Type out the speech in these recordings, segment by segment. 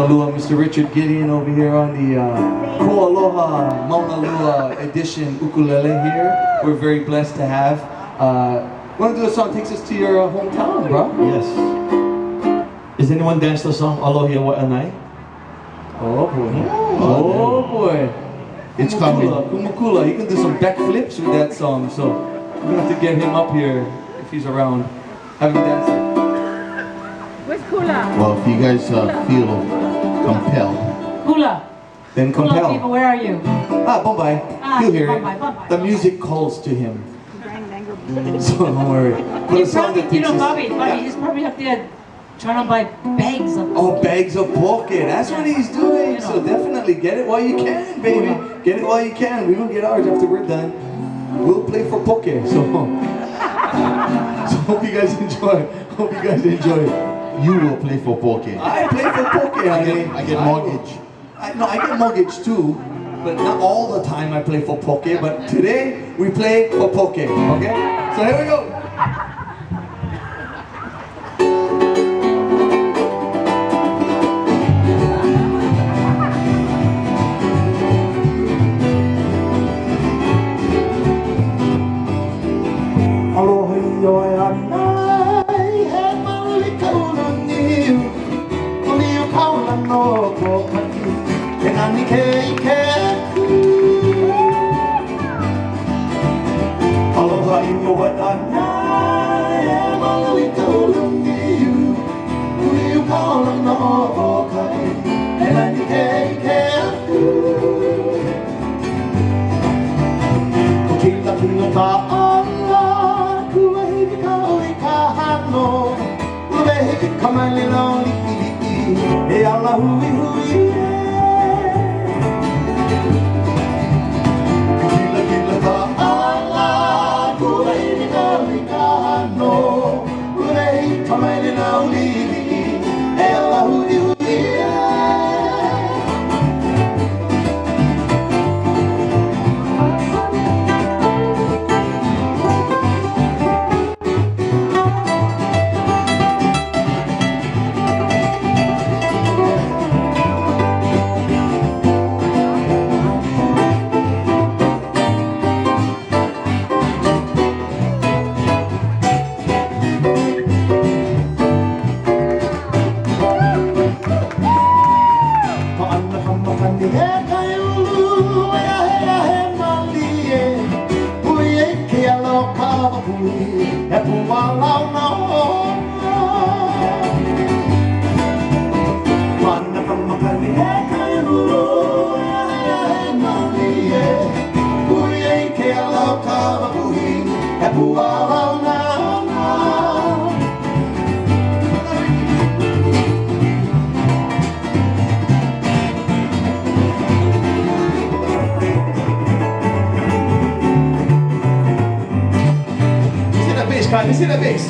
Aloha, Mr. Richard Gideon over here on the Aloha Maunalua edition ukulele here. We're very blessed to have. Want to do a song that takes us to your hometown, bro? Yes. Is anyone dance the song Aloha Wai'anae? Oh boy. Oh boy. It's coming. Kumukula. He can do some backflips with that song, so we're going to have to get him up here if he's around. Have him dance it. Where's Kula? Well, if you guys feel compelled. Kula. Then Kula compel. people, where are you? Bombay. He'll hear Bombay, it. Bombay. The music calls to him. So don't worry. Put a song that takes us. Bobby, he's probably up there trying to buy bags of bags of poke. That's what he's doing. So definitely get it while you can, baby. Get it while you can. We will get ours after we're done. We'll play for poke. So hope you guys enjoy. Hope you guys enjoy it. You will play for poke. I play for poke. I get mortgage. I get mortgage too, but not all the time I play for poke. But today we play for poke. Okay? So here we go. Aloha ingo Wai'anae, maui kaulungi you. Uli ukaula no Kahi, e nani ke aku. Ko kila ka ala, kua hiki ka ui ka hano. Ule hiki ka mali no liki, e ala hui hui e. Let me see that bass.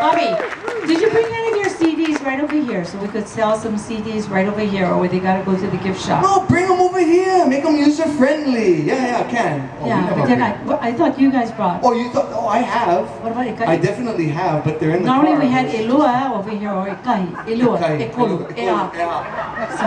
Bobby, did you bring any of your CDs right over here so we could sell some CDs right over here, or would they gotta go to the gift shop? No, bring them over here. Make them user friendly. Yeah, I can. I thought you guys brought. Oh, you thought? Oh, I have. What about Kahi? I definitely have, but they're in the Normally car. we had Aloha over here, or Kahi. Aloha, Kahi. Ekolu, Ekolu, Ea. So,